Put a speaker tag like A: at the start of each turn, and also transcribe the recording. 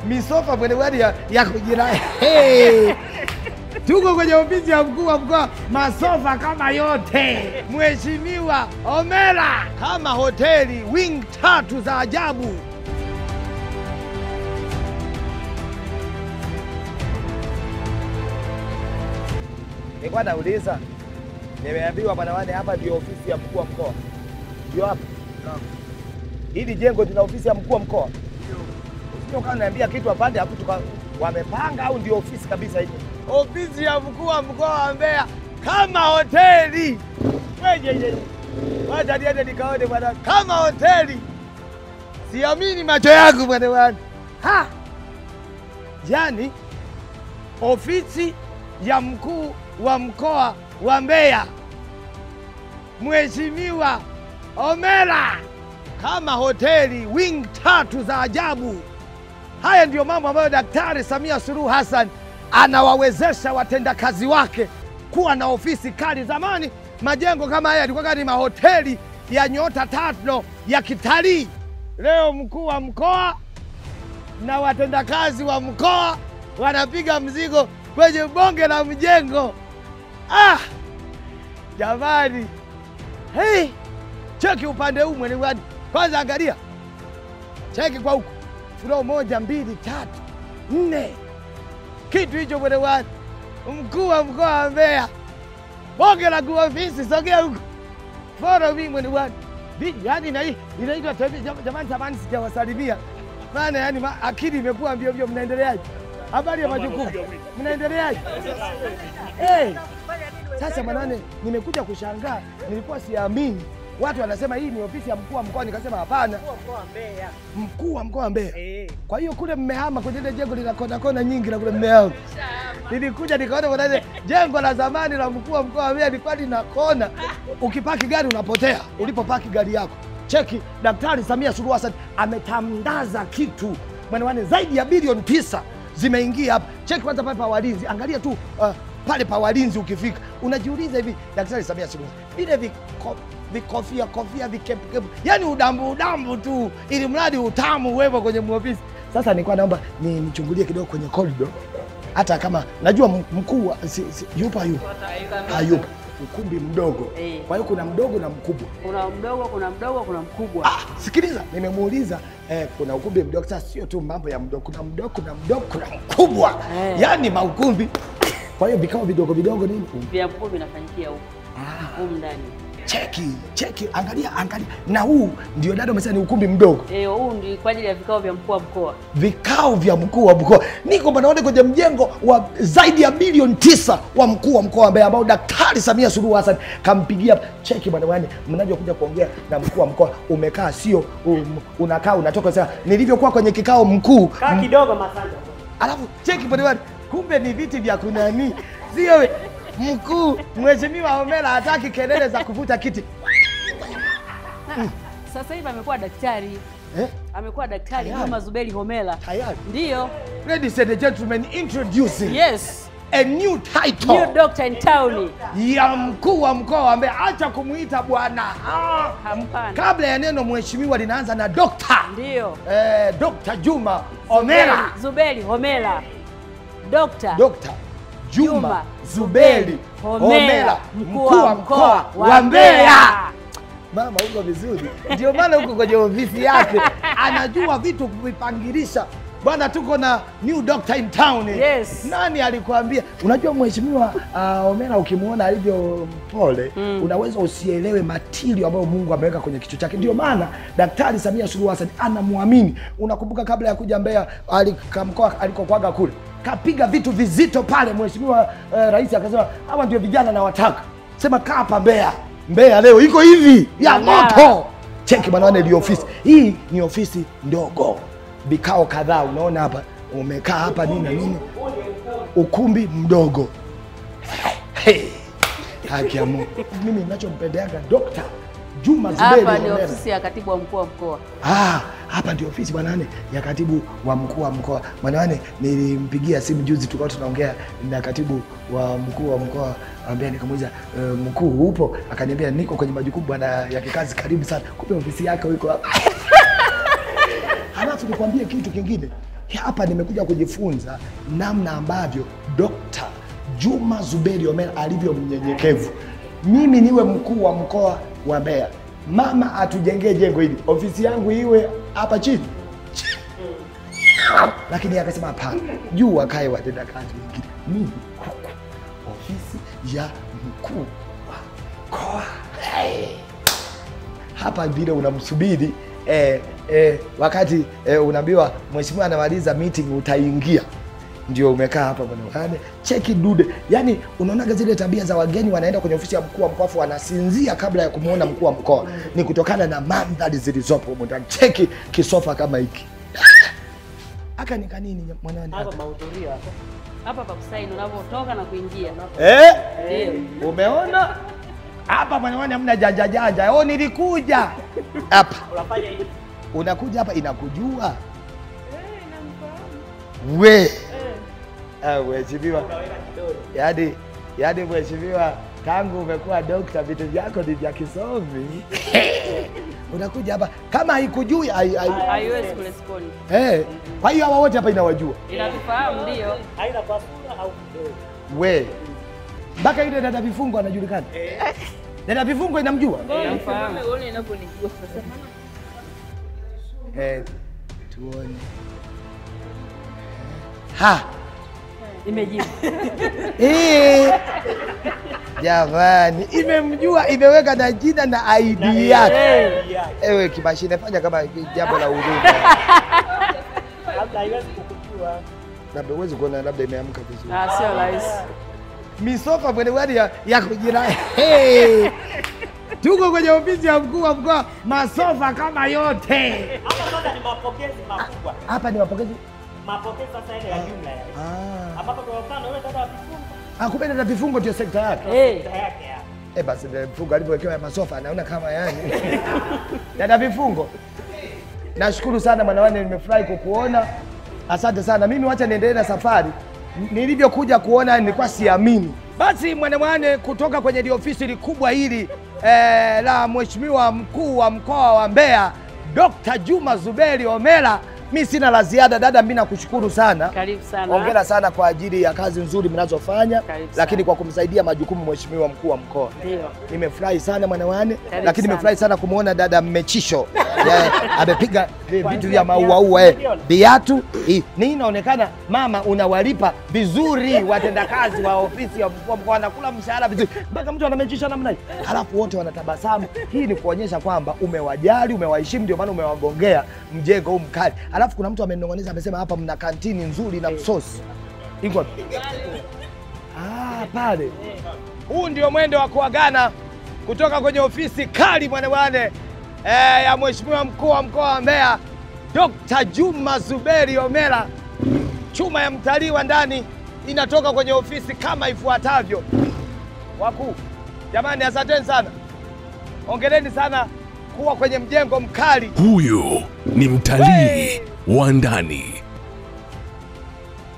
A: misofa bwana ya kujira. Hey. Tuko kwenye ofisi ya mkuu wa mkoa, masofa kama yote. Mheshimiwa Homera, kama hoteli, wing 3 za ajabu. Nilikuwa nauliza, nimeambiwa bwana wane hapa ndio ofisi ya mkuu wa mkoa. Ndio hapa? Naam. Hili jengo lina ofisi ya mkuu wa mkoa? Ndio. Usije kama niambia kitu apande hapo wamepanga au ndio ofisi kabisa hiyo? Ofisi ya mkuu wa mkoa wa Mbeya kama hoteli. Weje. Wacha niende nikaone bwana kama hoteli. Siamini macho yangu bwana wangu. Ha! Yaani ofisi ya mkuu wa mkoa wa Mbeya, Mheshimiwa Homera, kama hoteli, wing 3 za ajabu. Haya ndio mambo ambayo Daktari Samia Suluhu Hassan anawawezesha watendakazi wake kuwa na ofisi kali. Zamani majengo kama haya yalikuwa ni mahoteli ya nyota 5 ya kitalii. Leo mkuu wa mkoa na watendakazi wa mkoa wanapiga mzigo kwenye bonge la mjengo. Jamani. Hey, cheki upande huu mwene wadi. Kwanza angalia. Cheki kwa huku. Floor 1, 2, 3, 4. Kitu hicho mwene wadi. Mkuu wa mkoa wa Mbeya. Bonge la kuofisi, sogea huku. Follow me mwene wadi. Yaani na hii inaitwa jamani sijawasalimia. Maana yani akili imekuwa mbio mnaendeleaje? Habari ya majukumu. Mnaendeleaje? Sasa manane nimekuja kushangaa, nilikuwa siamini. Watu wanasema hii ni ofisi ya mkuu wa mkoa, nikasema hapana. Mkuu wa mkoa wa Mbeya. Mkuu wa mkoa wa Mbeya. Kwa hiyo kule mmehama kwenye ile jengo lina kona nyingi na kule mmehama. Nilikuja nikaona bwana jengo la zamani la mkuu wa mkoa wa Mbeya lilikuwa lina kona. Ukipaki gari unapotea ulipopaki gari yako. Cheki, Daktari Samia Suluhu Hassan ametandaza kitu. Mwana zaidi ya bilioni 9 zimeingia hapa. Cheki kwanza pale pa walinzi. Angalia tu pale pa walinzi ukifika. Unajiuliza hivi Daktari Samia Suluhu ile vikofia vikepu. Yaani udambu tu ili mradi utamu uwepo kwenye ofisi. Sasa nilikuwa naomba nichungulie kidogo kwenye corridor. Hata kama najua mkuu yupo. Hayupo. Ukumbi mdogo. Kwa hiyo kuna mdogo na mkubwa. Kuna mdogo, kuna mkubwa. Sikiliza, nimemuuliza kuna ukumbi mdogo. Sasa sio tu mambo ya mdogo, kuna mdogo, kuna mkubwa. Yaani maukumbi. Kwa hiyo vikao vidogo nini?
B: Vya mkuu vinafanyikia huko. Huko ndani.
A: Cheki, angalia. Na huu ndio dada umesema ni ukumbi mdogo.
B: Huu ndio kwa ajili ya vikao vya mkuu wa mkoa.
A: Vikao vya mkuu wa mkoa. Niko banaone kwenye mjengo wa zaidi ya bilioni 9 wa mkuu wa mkoa ambao Daktari Samia Suluhu Hassan kampigia. Cheki bwana wani, mnajokuja kuongea na mkuu wa mkoa umekaa sio unakaa unatoka sasa. Nilivyokuwa kwenye kikao mkuu
C: kaa kidogo Masanja.
A: Alafu cheki bwana wani, kumbe ni viti vya kunani. Sio mkuu. Mheshimiwa Homera hataki kelele za kuvuta kiti.
B: Sasa hivi amekuwa daktari. Amekuwa daktari kama Zuberi Homera. Ndio.
A: Ladies and gentlemen, introducing.
B: Yes.
A: A new title.
B: New doctor in town.
A: Ya mkuu wa mkoa ambaye acha kumuita bwana.
B: Hapana.
A: Kabla ya neno mheshimiwa linaanza na doctor.
B: Ndio.
A: Dr. Juma Homera.
B: Zuberi Homera. Dr.
A: Juma Zuberi Homera, mkuu wa mkoa wa Mbeya. Mama uko vizuri. Ndio maana uko kwenye ofisi yake. Anajua vitu kuvipangilisha. Bwana tuko na new doctor in town.
B: Yes.
A: Nani alikuambia? Unajua mheshimiwa Homera ukimuona alivyo mpole, unaweza usielewe material ambayo Mungu ameweka kwenye kichwa chake. Ndio maana Daktari Samia Suluhu Hassan anamwamini. Unakumbuka kabla ya kuja Mbeya alikamkoa alikokuaga kule. Kapiga vitu vizito pale mheshimiwa rais akasema hawa ndio vijana na wataka. Sema kaa hapa Mbeya. Mbeya leo iko hivi ya moto. Cheki bwana ile ofisi. Hii ni ofisi ndogo. Vikao kadhaa unaona hapa. Umekaa hapa nini na nini? Ukumbi mdogo. Haki ya Mungu. Mimi ninachompendeaga Dr. Juma Zuberi.
B: Hapa ni ofisi ya katibu wa mkuu wa mkoa.
A: Hapa ndio ofisi bwana ya katibu wa mkuu wa mkoa. Bwana nilimpigia simu juzi tulikuwa tunaongea na katibu wa mkuu wa mkoa ambaye nikamuuliza mkuu upo? Akaniambia niko kwenye majukumu bwana ya kikazi, karibu sana. Kumbe ofisi yake iko hapa. Halafu nikwambie kitu kingine. Hapa nimekuja kujifunza namna ambavyo Dr. Juma Zuberi Homera alivyo mnyenyekevu. Mimi niwe mkuu wa mkoa wa Mbeya, mama atujengee jengo hili, ofisi yangu iwe hapa chini. Lakini akasema hapana, juu wakae watendakazi wengine, mimi huku ofisi ya mkuu wa mkoa. Hapa vile unamsubiri wakati unaambiwa mheshimiwa anamaliza meeting utaingia, ndio umekaa hapa bwana. Cheki dude, yani unaonaga zile tabia za wageni wanaenda kwenye ofisi ya mkuu wa mkoa wanasinzia kabla ya kumuona mkuu wa mkoa, ni kutokana na mandhari zilizopo huko ndani. Cheki kisofa kama hiki. Aka ni kanini mwanani
B: hapa mahudhurio hapa pa kusaini unapotoka na kuingia.
A: Umeona? Hapa mwanani hamna janja janja. Nilikuja hapa.
B: Unafanya hivi.
A: Unakuja hapa inakujua. We. Mheshimiwa. Yaani mheshimiwa, tangu umekuwa dokta vitu vyako ni vya kisomi. Unakuja hapa kama haikujui
B: haiwezi kurespond.
A: Kwa hiyo hawa wote hapa inawajua.
B: Inatufahamu ndio. Haina kwa sura au kidogo.
A: We. Mpaka yule dada vifungo anajulikana. Dada vifungo inamjua?
B: Inamfahamu. Uone inaponijua sasa.
A: Tuone.
B: Imejibu.
A: Jamani, imemjua, imeweka na jina na ID yake. Ewe kimashine, fanya kama jambo la huruma.
B: Labda haiwezi kukujua.
A: Labda uwezi kuona, labda imeamka vizuri.
B: Sio rahisi.
A: Misofa mwenewani ya kujira. Tuko kwenye ofisi ya mkuu wa mkoa, masofa kama yote.
B: Hapa sasa ni mapokezi makubwa.
A: Hapa ni mapokezi?
B: Mapokezi sasa ile ya jumla yale. Hapa kwa mfano wewe dada vifungo.
A: Kumbe dada vifungo ndio sekta yake.
B: Sekta yake.
A: Basi dada vifungo alipowekewa masofa anaona kama yani. Dada vifungo. Nashukuru sana mwanawane, nimefurahi kukuona. Asante sana. Mimi wacha niendelee na safari. Nilivyokuja kuona nilikuwa siamini. Basi mwanawane, kutoka kwenye ofisi likubwa hili la mheshimiwa mkuu wa mkoa wa Mbeya, Dr. Juma Zuberi Homera, mimi sina la ziada. Dada, mimi nakushukuru sana.
B: Karibu sana.
A: Hongera sana kwa ajili ya kazi nzuri mnazofanya, lakini kwa kumsaidia majukumu mheshimiwa mkuu wa mkoa.
B: Ndio.
A: Nimefurahi sana mwanawane, lakini nimefurahi sana kumuona dada mmechisho. Amepiga vitu vya maua viatu. Ni inaonekana mama unawalipa vizuri watendakazi wa ofisi ya mkuu wa mkoa, anakula mshahara vizuri. Mpaka mtu anamechisha namna hii. Halafu wote wanatabasamu. Hii ni kuonyesha kwamba umewajali, umewaheshimu, ndio maana umewagongea mjengo huu mkali. Alafu kuna mtu amenong'oneza, amesema hapa mna kantini nzuri na msosi. Iko pale. Huu ndio mwendo wa kuagana kutoka kwenye ofisi kali mwanawane ya mheshimiwa mkuu wa mkoa wa Mbeya, Dr. Juma Zuberi Homera. Chuma ya mtalii wa ndani inatoka kwenye ofisi kama ifuatavyo. Wakuu, jamani, asanteni sana. Hongereni sana kuwa kwenye mjengo mkali.
C: Huyu ni mtalii wa ndani.